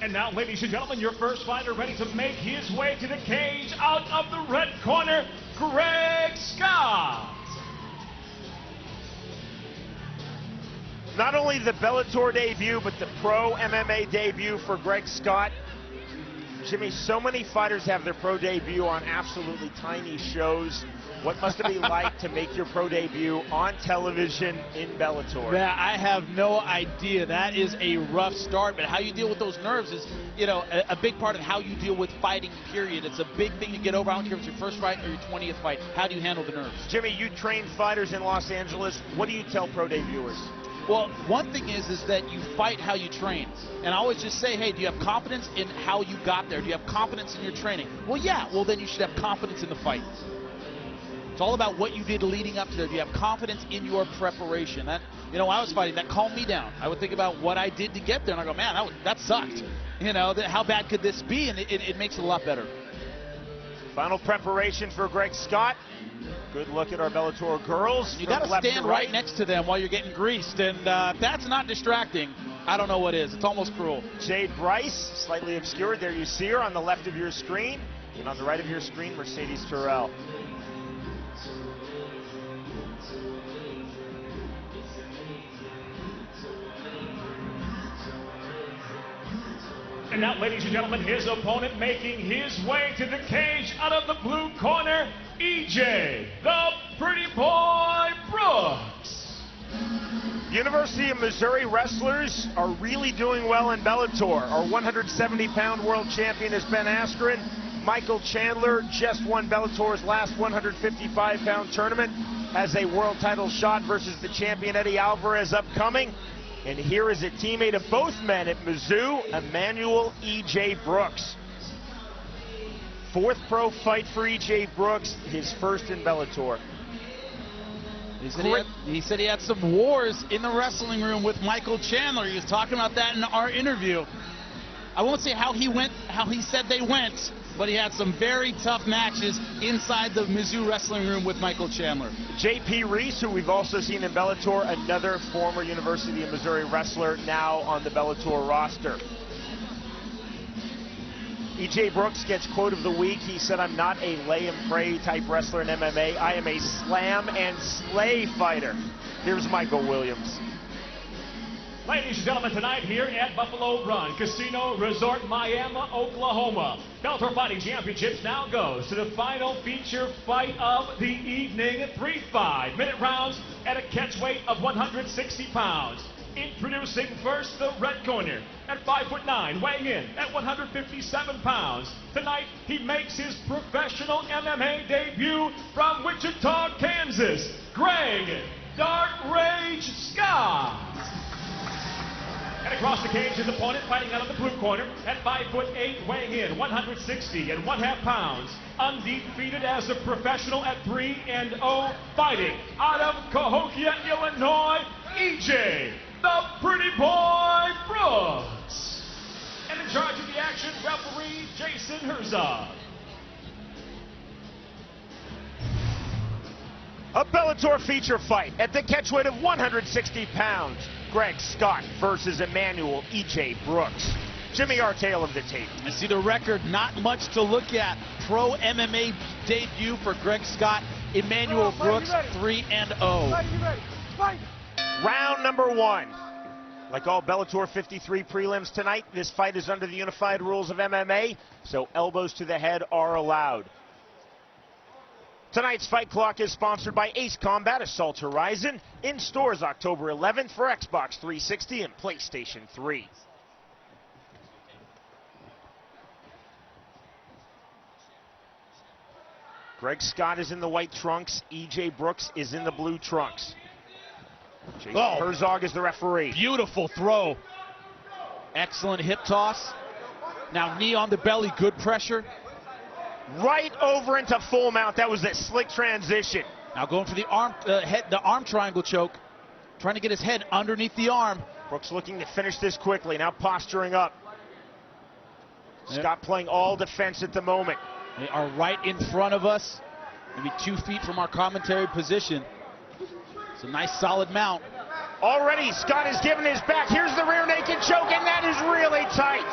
And now, ladies and gentlemen, your first fighter ready to make his way to the cage out of the red corner, Greg Scott. Not only the Bellator debut, but the pro MMA debut for Greg Scott. Jimmy, so many fighters have their pro debut on absolutely tiny shows. What must it be like to make your pro debut on television in Bellator? Yeah, I have no idea. That is a rough start, but how you deal with those nerves is, you know, a big part of how you deal with fighting, period. It's a big thing to get over. I don't care if it's your first fight or your 20th fight. How do you handle the nerves? Jimmy, you train fighters in Los Angeles. What do you tell pro debuters? Well, one thing is that you fight how you train. And I always just say, hey, do you have confidence in how you got there? Do you have confidence in your training? Well, yeah. Well, then you should have confidence in the fight. It's all about what you did leading up to there. Do you have confidence in your preparation? That, you know, when I was fighting, that calmed me down. I would think about what I did to get there, and I go, man, that sucked. You know, how bad could this be? And it makes it a lot better. Final preparation for Greg Scott. Good look at our Bellator girls. You got to stand right next to them while you're getting greased, and if that's not distracting, I don't know what is. It's almost cruel. Jade Bryce, slightly obscured. There you see her on the left of your screen. And on the right of your screen, Mercedes Terrell. And now, ladies and gentlemen, his opponent making his way to the cage out of the blue corner, EJ, the Pretty Boy Brooks. University of Missouri wrestlers are really doing well in Bellator. Our 170-pound world champion is Ben Askren. Michael Chandler just won Bellator's last 155-pound tournament, has a world title shot versus the champion Eddie Alvarez upcoming. And here is a teammate of both men at Mizzou, Emmanuel E.J. Brooks. Fourth pro fight for E.J. Brooks, his first in Bellator. He said he had some wars in the wrestling room with Michael Chandler. He was talking about that in our interview. I won't say how he said they went, but he had some very tough matches inside the Mizzou wrestling room with Michael Chandler. J.P. Reese, who we've also seen in Bellator, another former University of Missouri wrestler, now on the Bellator roster. E.J. Brooks gets quote of the week. He said, "I'm not a lay and pray type wrestler in MMA. I am a slam and slay fighter." Here's Michael Williams. Ladies and gentlemen, tonight here at Buffalo Run Casino Resort, Miami, Oklahoma, Bellator Fighting Championships now goes to the final feature fight of the evening. 3 5-minute rounds at a catch weight of 160 pounds. Introducing first the red corner at 5'9", weighing in at 157 pounds. Tonight, he makes his professional MMA debut from Wichita, Kansas, Greg Dark Rage Scott. And across the cage, his opponent fighting out of the blue corner at 5'8", weighing in 160½ pounds. Undefeated as a professional at 3-0, fighting out of Cahokia, Illinois, EJ, the Pretty Boy Brooks. And in charge of the action, referee Jason Herzog. A Bellator feature fight at the catchweight of 160 pounds. Greg Scott versus Emmanuel E.J. Brooks. Jimmy Artale of the tape. I see the record, not much to look at. Pro MMA debut for Greg Scott. Emmanuel Brooks, 3-0. Round number 1. Like all Bellator 53 prelims tonight, this fight is under the unified rules of MMA, so elbows to the head are allowed. Tonight's Fight Clock is sponsored by Ace Combat Assault Horizon, in stores October 11th for Xbox 360 and PlayStation 3. Greg Scott is in the white trunks. E.J. Brooks is in the blue trunks. Jason Herzog is the referee. Beautiful throw. Excellent hip toss. Now knee on the belly, good pressure. Right over into full mount. That was a slick transition. Now going for the arm triangle choke. Trying to get his head underneath the arm. Brooks looking to finish this quickly. Now posturing up. Scott playing all defense at the moment. They are right in front of us. Maybe 2 feet from our commentary position. It's a nice solid mount. Already Scott is giving his back. Here's the rear naked choke, and that is really tight.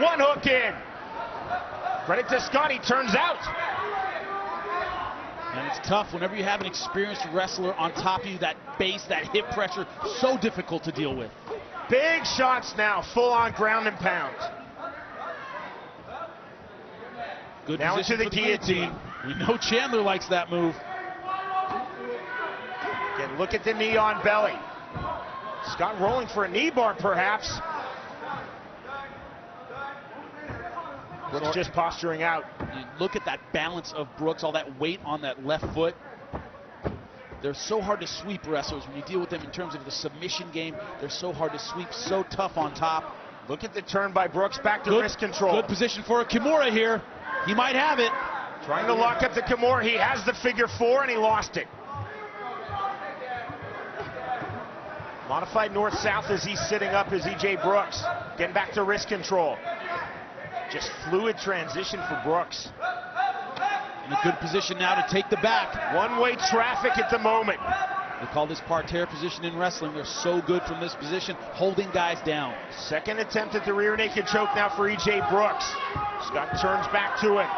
One hook in. Credit to Scott, he turns out. And it's tough whenever you have an experienced wrestler on top of you, that base, that hip pressure, so difficult to deal with. Big shots now, full on ground and pound. Good now position into the guillotine. We know Chandler likes that move. Again, look at the knee on belly. Scott rolling for a knee bar, perhaps. Brooks just posturing out. You look at that balance of Brooks, all that weight on that left foot. They're so hard to sweep, wrestlers. When you deal with them in terms of the submission game, they're so hard to sweep, so tough on top. Look at the turn by Brooks, back to wrist control. Good position for a Kimura here. He might have it. Trying to lock up the Kimura. He has the figure four, and he lost it. Modified north-south as he's sitting up as E.J. Brooks. Getting back to wrist control. Just fluid transition for Brooks. In a good position now to take the back. One-way traffic at the moment. They call this parterre position in wrestling. They're so good from this position, holding guys down. Second attempt at the rear naked choke now for E.J. Brooks. Scott turns back to it.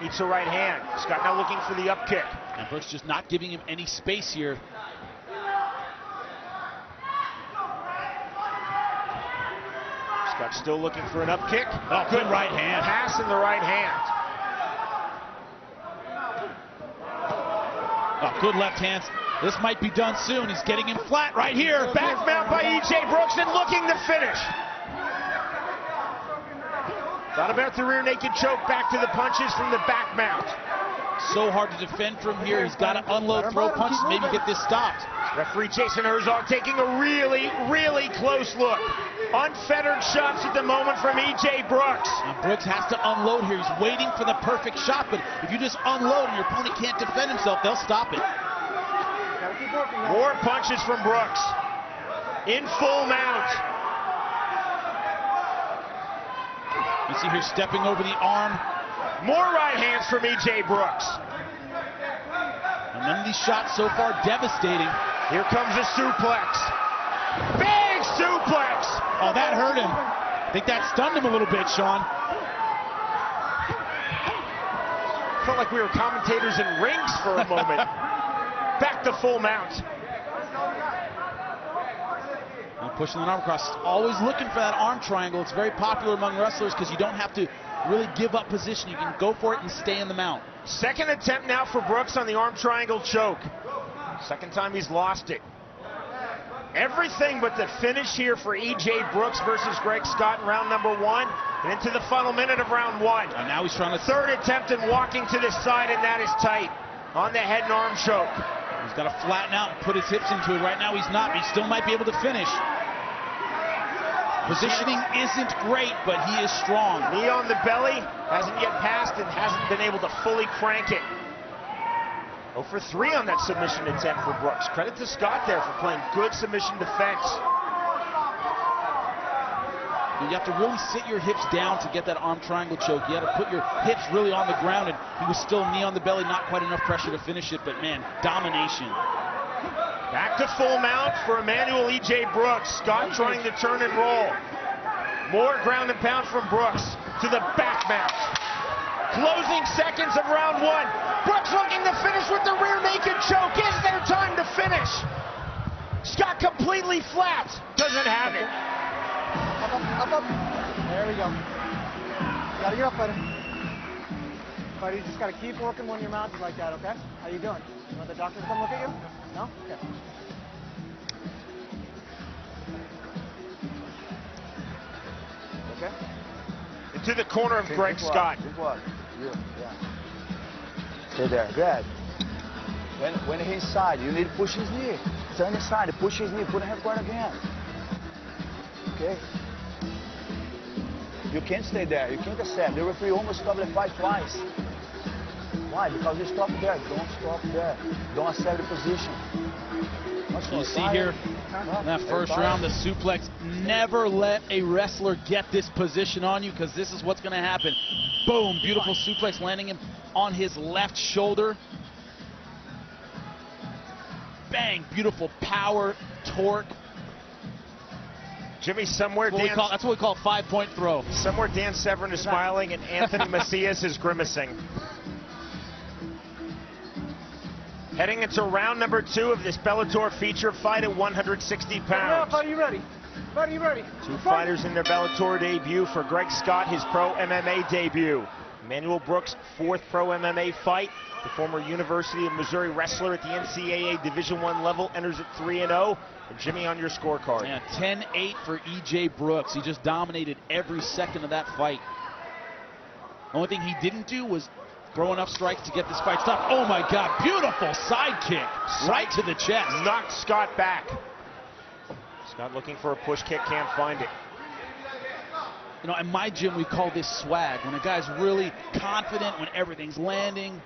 Eats a right hand. Scott now looking for the up kick. And Brooks just not giving him any space here. Scott still looking for an up kick. Oh, good right hand. Pass in the right hand. Oh, good left hand. This might be done soon. He's getting him flat right here. Back mount by E.J. Brooks and looking to finish. Thought about the rear naked choke, back to the punches from the back mount. So hard to defend from here. He's got to unload, throw punches, maybe get this stopped. Referee Jason Herzog taking a really, really close look. Unfettered shots at the moment from E.J. Brooks. And Brooks has to unload here. He's waiting for the perfect shot, but if you just unload and your opponent can't defend himself, they'll stop it. More punches from Brooks. In full mount. You see here stepping over the arm. More right hands from E.J. Brooks. And none of these shots so far devastating. Here comes a suplex. Big suplex! Oh, that hurt him. I think that stunned him a little bit, Sean. Felt like we were commentators in rings for a moment. Back to full mount. And pushing the arm across. Always looking for that arm triangle. It's very popular among wrestlers because you don't have to really give up position. You can go for it and stay in the mount. Second attempt now for Brooks on the arm triangle choke. Second time he's lost it. Everything but the finish here for E.J. Brooks versus Greg Scott in round number one. And into the final minute of round one. And now he's trying to... Third attempt and walking to the side, and that is tight. On the head and arm choke. He's got to flatten out and put his hips into it. Right now he's not, but he still might be able to finish. Positioning isn't great, but he is strong. Knee on the belly, hasn't yet passed and hasn't been able to fully crank it. 0 for 3 on that submission attempt for Brooks. Credit to Scott there for playing good submission defense. You have to really sit your hips down to get that arm triangle choke. You have to put your hips really on the ground, and he was still knee on the belly, not quite enough pressure to finish it, but man, domination. Back to full mount for Emmanuel E.J. Brooks. Scott trying to turn and roll. More ground and pound from Brooks to the back mount. Closing seconds of round one. Brooks looking to finish with the rear naked choke. Is there time to finish? Scott completely flat. Doesn't have it. Up, up. There we go. You gotta get up, buddy. Buddy, you just gotta keep working when your mouth is like that, okay? How you doing? You want the doctor to come look at you? No? Okay. Okay? Into the corner of Greg Scott. Good work. Good, yeah. Stay there. Good. When he's inside, you need to push his knee. Turn inside, push his knee, put a head guard again. Okay? You can't stay there. You can't accept. The referee almost stopped the fight twice. Why? Because you stop there. Don't stop there. Don't accept the position. You see here in that first round, the suplex. Never let a wrestler get this position on you, because this is what's going to happen. Boom, beautiful suplex landing him on his left shoulder. Bang, beautiful power, torque. Jimmy, somewhere That's what we call 5-point throw. Somewhere Dan Severn is smiling and Anthony Macias is grimacing. Heading into round number 2 of this Bellator feature fight at 160 pounds. Are you ready? Buddy, you ready? Two fighters in their Bellator debut. For Greg Scott, his pro MMA debut. Emmanuel Brooks, 4th pro MMA fight. The former University of Missouri wrestler at the NCAA Division I level enters at 3-0. And Jimmy, on your scorecard. Yeah, 10-8 for E.J. Brooks. He just dominated every second of that fight. The only thing he didn't do was throw enough strikes to get this fight stopped. Oh my God, beautiful side kick right to the chest. Knocked Scott back. Scott looking for a push kick, can't find it. You know, in my gym, we call this swag. When a guy's really confident, when everything's landing.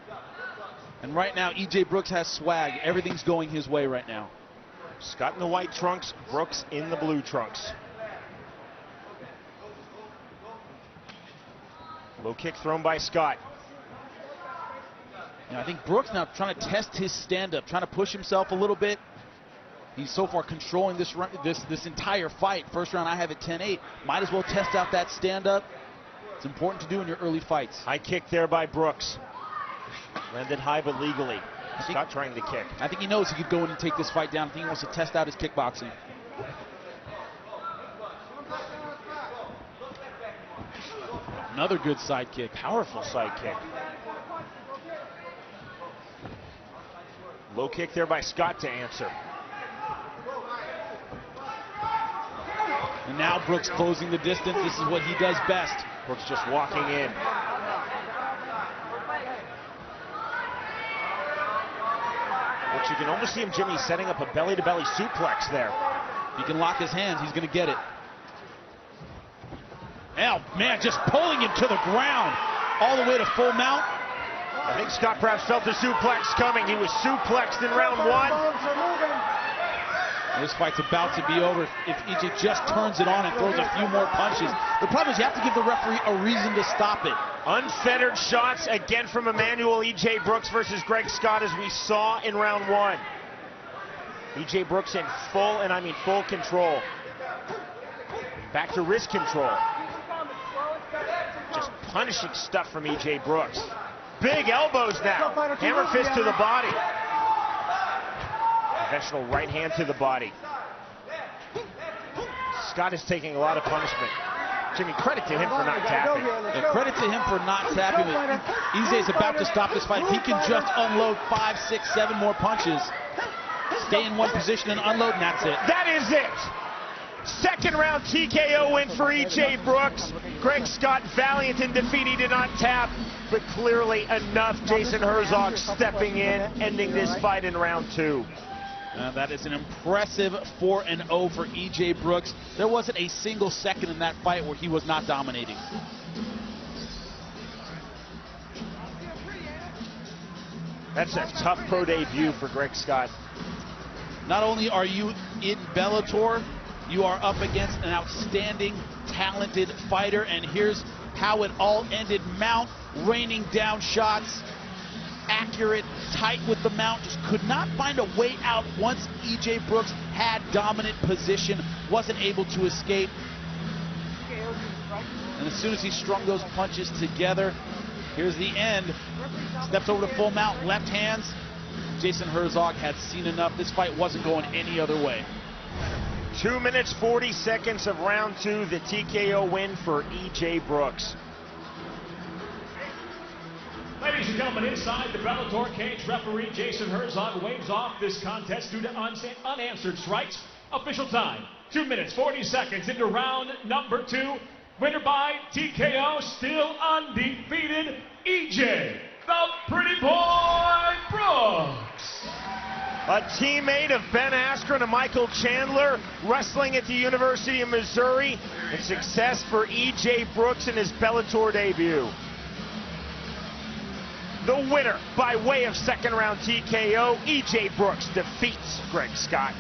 And right now, E.J. Brooks has swag. Everything's going his way right now. Scott in the white trunks, Brooks in the blue trunks. Low kick thrown by Scott. You know, I think Brooks now trying to test his stand-up, trying to push himself a little bit. He's so far controlling this entire fight. First round, I have it 10-8. Might as well test out that stand-up. It's important to do in your early fights. High kick there by Brooks. Landed high but legally. Scott trying to kick. I think he knows he could go in and take this fight down. I think he wants to test out his kickboxing. Another good side kick. Powerful side kick. Low kick there by Scott to answer. And now Brooks closing the distance. This is what he does best. Brooks just walking in. Brooks, you can almost see him, Jimmy, setting up a belly-to-belly suplex there. He can lock his hands. He's going to get it. Oh, man, just pulling him to the ground all the way to full mount. I think Scott perhaps felt the suplex coming. He was suplexed in round 1. This fight's about to be over if E.J. just turns it on and throws a few more punches. The problem is you have to give the referee a reason to stop it. Unfettered shots again from Emmanuel E.J. Brooks versus Greg Scott, as we saw in round 1. E.J. Brooks in full, and I mean full control. Back to wrist control. Just punishing stuff from E.J. Brooks. Big elbows now. Hammer fist to the body. Conventional right hand to the body. Scott is taking a lot of punishment. Jimmy, credit to him for not tapping. Yeah, credit to him for not tapping. EJ's about to stop this fight. If he can just unload 5, 6, 7 more punches, stay in one position and unload, and that's it. That is it. Second round TKO win for E.J. Brooks. Greg Scott, valiant in defeat. He did not tap, but clearly enough. Jason Herzog stepping in, ending this fight in round 2. That is an impressive 4-0 for E.J. Brooks. There wasn't a single second in that fight where he was not dominating. That's a tough pro debut for Greg Scott. Not only are you in Bellator, you are up against an outstanding, talented fighter, and here's how it all ended. Mount raining down shots, accurate, tight with the mount, just could not find a way out once E.J. Brooks had dominant position, wasn't able to escape. And as soon as he strung those punches together, here's the end. Steps over to full mount, left hands. Jason Herzog had seen enough. This fight wasn't going any other way. 2 minutes, 40 seconds of round 2, the TKO win for E.J. Brooks. Ladies and gentlemen, inside the Bellator cage, referee Jason Herzog waves off this contest due to unanswered strikes. Official time, 2 minutes, 40 seconds into round number 2. Winner by TKO, still undefeated, E.J. the Pretty Boy Brooks. A teammate of Ben Askren and Michael Chandler, wrestling at the University of Missouri, and success for E.J. Brooks in his Bellator debut. The winner by way of second round TKO, E.J. Brooks defeats Greg Scott.